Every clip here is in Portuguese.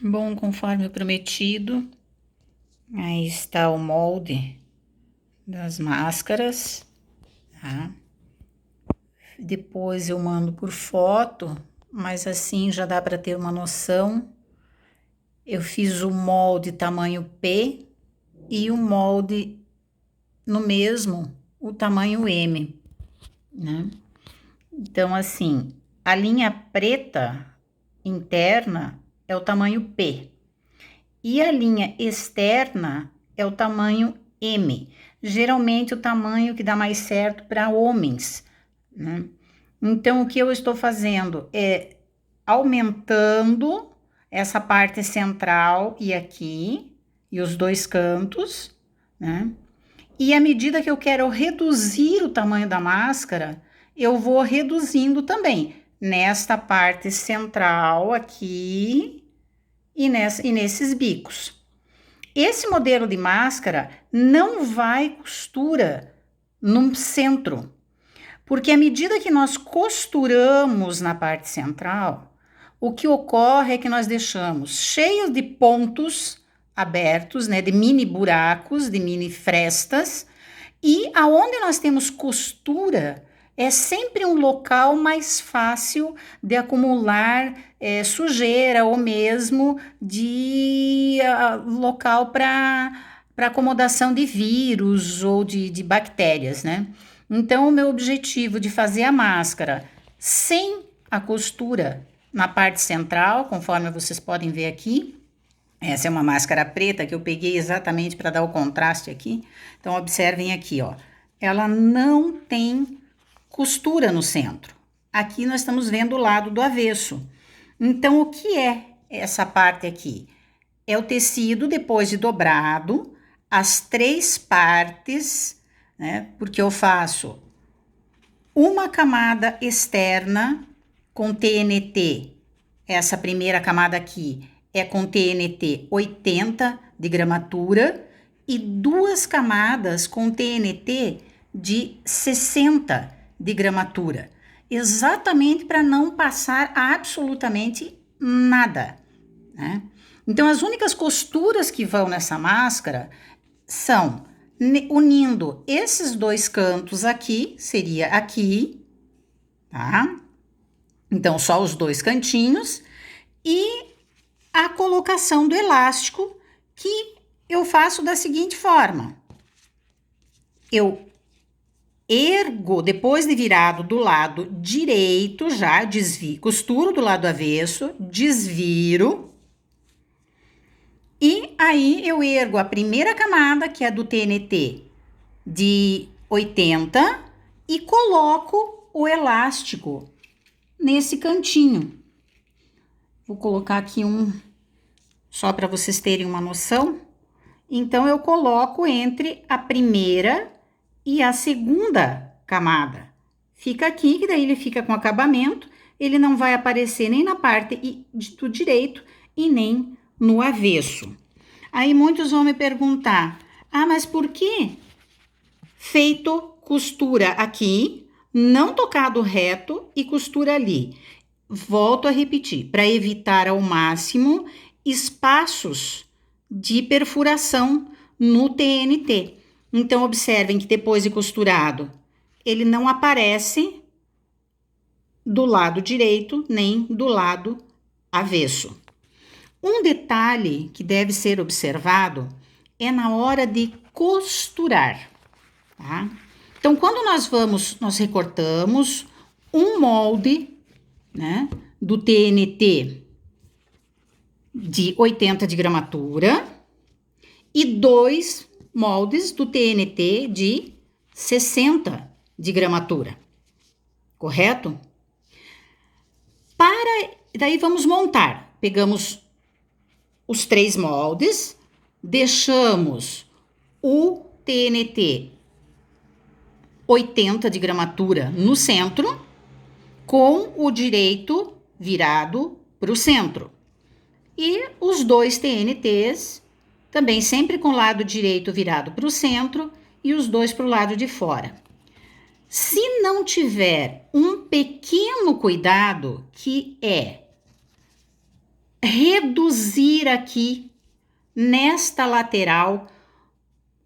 Bom, conforme o prometido, aí está o molde das máscaras, tá? Depois eu mando por foto, mas assim já dá para ter uma noção. Eu fiz o molde tamanho P e o molde no mesmo, o tamanho M, né? Então, assim, a linha preta interna é o tamanho P. E a linha externa é o tamanho M, geralmente o tamanho que dá mais certo para homens, né? Então, o que eu estou fazendo é aumentando essa parte central e aqui, e os dois cantos, né? E à medida que eu quero reduzir o tamanho da máscara, eu vou reduzindo também nesta parte central aqui e nesses bicos. Esse modelo de máscara não vai costura no centro, porque à medida que nós costuramos na parte central, o que ocorre é que nós deixamos cheio de pontos abertos, né, de mini buracos, de mini frestas, e aonde nós temos costura é sempre um local mais fácil de acumular sujeira ou mesmo de local para acomodação de vírus ou de bactérias, né? Então, o meu objetivo de fazer a máscara sem a costura na parte central, conforme vocês podem ver aqui, essa é uma máscara preta que eu peguei exatamente para dar o contraste aqui. Então, observem aqui, ó. Ela não tem costura no centro. Aqui nós estamos vendo o lado do avesso. Então, o que é essa parte aqui? É o tecido depois de dobrado, as três partes, né? Porque eu faço uma camada externa com TNT. Essa primeira camada aqui é com TNT 80 de gramatura e duas camadas com TNT de 60 de gramatura, exatamente para não passar absolutamente nada, né? Então, as únicas costuras que vão nessa máscara são unindo esses dois cantos aqui, seria aqui, tá? Então, só os dois cantinhos e a colocação do elástico, que eu faço da seguinte forma. Eu ergo, depois de virado do lado direito, já desvio, costuro do lado avesso, desviro. E aí eu ergo a primeira camada, que é do TNT de 80, e coloco o elástico nesse cantinho. Vou colocar aqui um, só para vocês terem uma noção. Então, eu coloco entre a primeira e a segunda camada. Fica aqui, que daí ele fica com acabamento, ele não vai aparecer nem na parte do direito e nem no avesso. Aí muitos vão me perguntar, mas por que feito costura aqui, não tocado reto e costura ali? Volto a repetir, para evitar ao máximo espaços de perfuração no TNT. Então, observem que depois de costurado, ele não aparece do lado direito nem do lado avesso. Um detalhe que deve ser observado é na hora de costurar, tá? Então, quando nós recortamos um molde, né, do TNT de 80 de gramatura e dois moldes do TNT de 60 de gramatura, correto? Daí vamos montar. Pegamos os três moldes, deixamos o TNT 80 de gramatura no centro, com o direito virado para o centro. E os dois TNTs, também sempre com o lado direito virado para o centro e os dois para o lado de fora. Se não tiver um pequeno cuidado, que é reduzir aqui nesta lateral,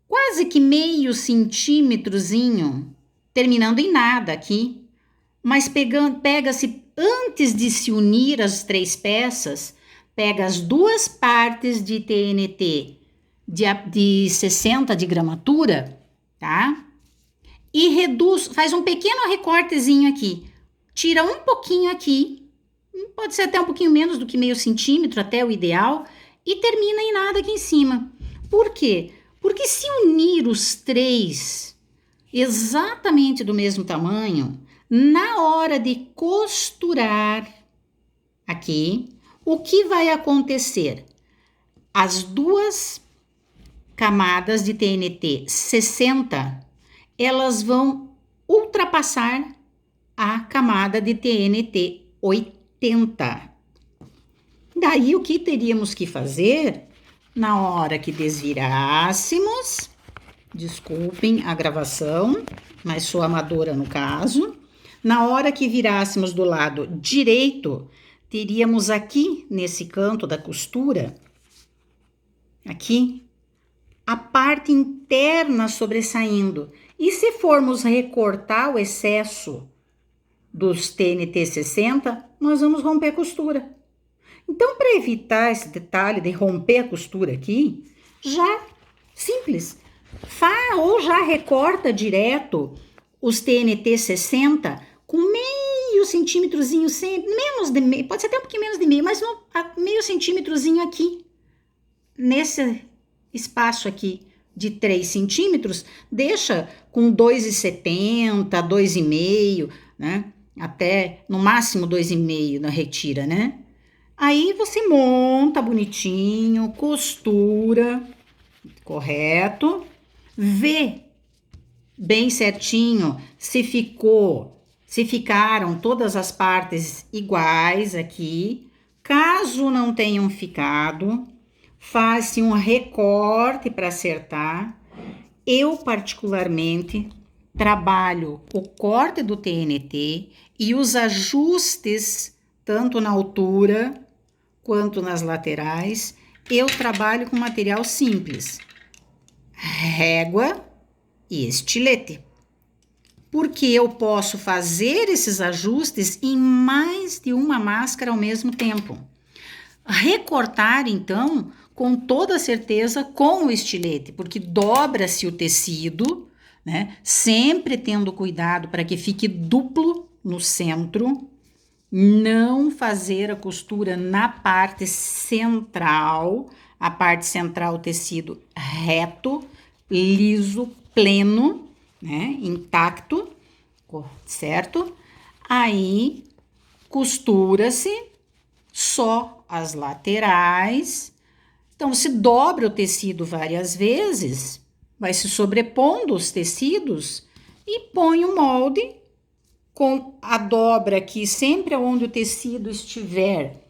quase que meio centímetrozinho, terminando em nada aqui, mas pega-se, antes de se unir as 3 peças, pega as 2 partes de TNT de 60 de gramatura, tá? E reduz, faz um pequeno recortezinho aqui, tira um pouquinho aqui, pode ser até um pouquinho menos do que meio centímetro, até o ideal, e termina em nada aqui em cima. Por quê? Porque se unir os 3 exatamente do mesmo tamanho, na hora de costurar aqui, o que vai acontecer? As 2 camadas de TNT 60, elas vão ultrapassar a camada de TNT 80. Daí o que teríamos que fazer? Na hora que desvirássemos, desculpem a gravação, mas sou amadora no caso, na hora que virássemos do lado direito, teríamos aqui nesse canto da costura, aqui, a parte interna sobressaindo. E se formos recortar o excesso dos TNT 60, nós vamos romper a costura. Então, para evitar esse detalhe de romper a costura aqui, já simples, ou já recorta direto os TNT 60 com meio centímetrozinho, menos de meio, pode ser até um pouquinho menos de meio, mas meio centímetrozinho aqui, nesse espaço aqui de 3 centímetros, deixa com 2,70, 2,5, né? Até no máximo 2,5 na retira, né? Aí você monta bonitinho, costura, correto? Vê bem certinho se ficaram todas as partes iguais aqui. Caso não tenham ficado, faz-se um recorte para acertar. Eu, particularmente, trabalho o corte do TNT e os ajustes, tanto na altura quanto nas laterais. Eu trabalho com material simples, régua e estilete, porque eu posso fazer esses ajustes em mais de uma máscara ao mesmo tempo. Recortar, então, com toda certeza com o estilete, porque dobra-se o tecido, né? Sempre tendo cuidado para que fique duplo no centro, não fazer a costura na parte central, a parte central o tecido reto, liso, pleno, né? Intacto, certo? Aí costura-se só as laterais. Então, se dobra o tecido várias vezes, vai se sobrepondo os tecidos e põe o molde com a dobra aqui, sempre onde o tecido estiver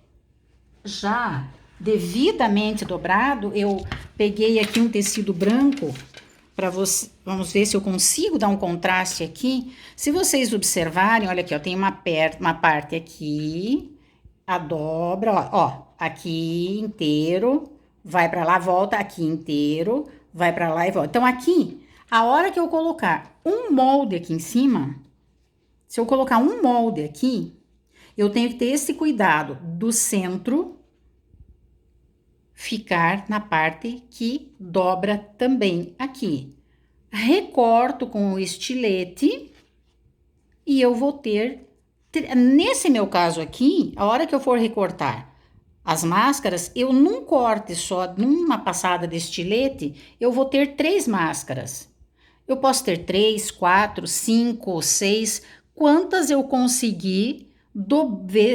já devidamente dobrado. Eu peguei aqui um tecido branco para você, vamos ver se eu consigo dar um contraste aqui. Se vocês observarem, olha aqui, ó, tem uma parte aqui, a dobra, ó, aqui inteiro, vai para lá, volta aqui inteiro, vai para lá e volta. Então, aqui, a hora que eu colocar um molde aqui em cima, se eu colocar um molde aqui, eu tenho que ter esse cuidado do centro ficar na parte que dobra também aqui. Recorto com o estilete e eu vou ter, nesse meu caso aqui, a hora que eu for recortar as máscaras, eu num corte só, numa passada de estilete, eu vou ter 3 máscaras. Eu posso ter 3, 4, 5, 6, quantas eu conseguir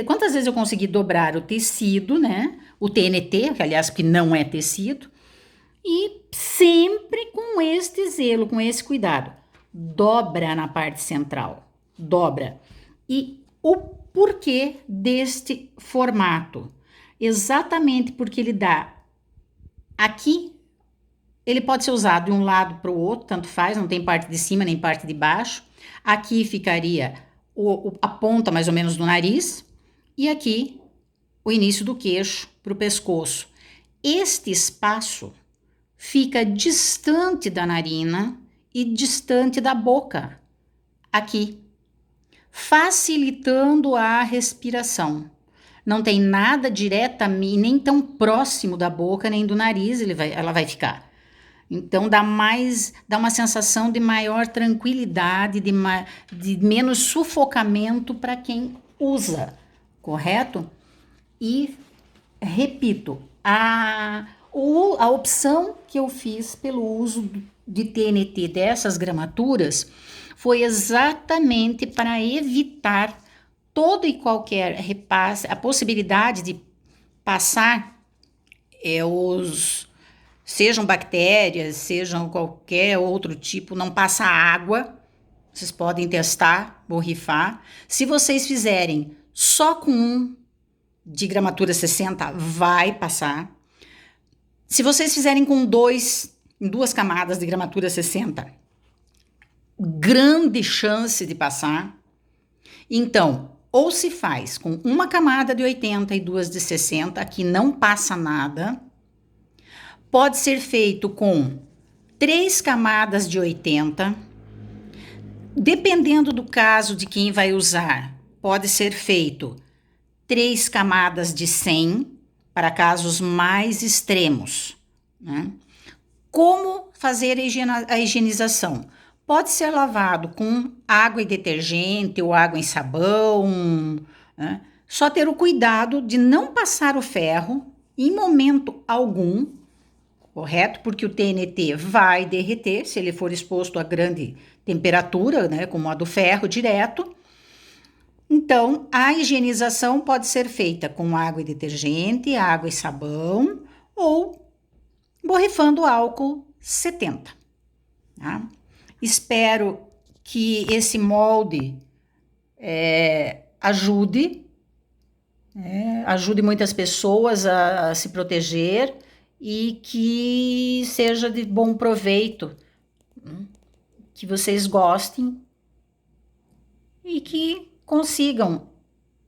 quantas vezes eu conseguir dobrar o tecido, né? O TNT, que aliás, que não é tecido, e sempre com este zelo, com esse cuidado. Dobra na parte central, dobra. E o porquê deste formato? Exatamente porque ele dá aqui, ele pode ser usado de um lado para o outro, tanto faz, não tem parte de cima nem parte de baixo. Aqui ficaria a ponta mais ou menos do nariz e aqui o início do queixo para o pescoço. Este espaço fica distante da narina e distante da boca, aqui, facilitando a respiração. Não tem nada diretamente, nem tão próximo da boca, nem do nariz ela vai ficar. Então, dá uma sensação de maior tranquilidade, de menos sufocamento para quem usa, correto? E, repito, a opção que eu fiz pelo uso de TNT dessas gramaturas foi exatamente para evitar todo e qualquer repasse, a possibilidade de passar sejam bactérias, sejam qualquer outro tipo, não passa água. Vocês podem testar, borrifar. Se vocês fizerem só com um de gramatura 60, vai passar. Se vocês fizerem com duas camadas de gramatura 60, grande chance de passar. Então, ou se faz com uma camada de 80 e duas de 60, que não passa nada. Pode ser feito com 3 camadas de 80. Dependendo do caso de quem vai usar, pode ser feito 3 camadas de 100 para casos mais extremos, né? Como fazer a higienização? Pode ser lavado com água e detergente ou água em sabão, né? Só ter o cuidado de não passar o ferro em momento algum, correto? Porque o TNT vai derreter se ele for exposto a grande temperatura, né? Como a do ferro direto. Então, a higienização pode ser feita com água e detergente, água e sabão ou borrifando álcool 70. Tá? Espero que esse molde ajude muitas pessoas a se proteger e que seja de bom proveito, que vocês gostem e que consigam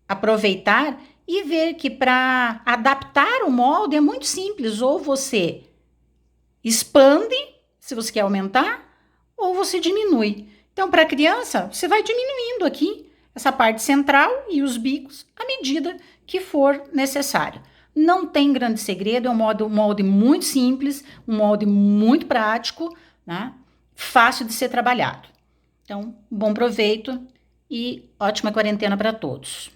aproveitar e ver que para adaptar o molde é muito simples, ou você expande, se você quer aumentar, ou você diminui. Então, para a criança, você vai diminuindo aqui essa parte central e os bicos à medida que for necessário. Não tem grande segredo, é um molde muito simples, um molde muito prático, né? Fácil de ser trabalhado. Então, bom proveito e ótima quarentena para todos.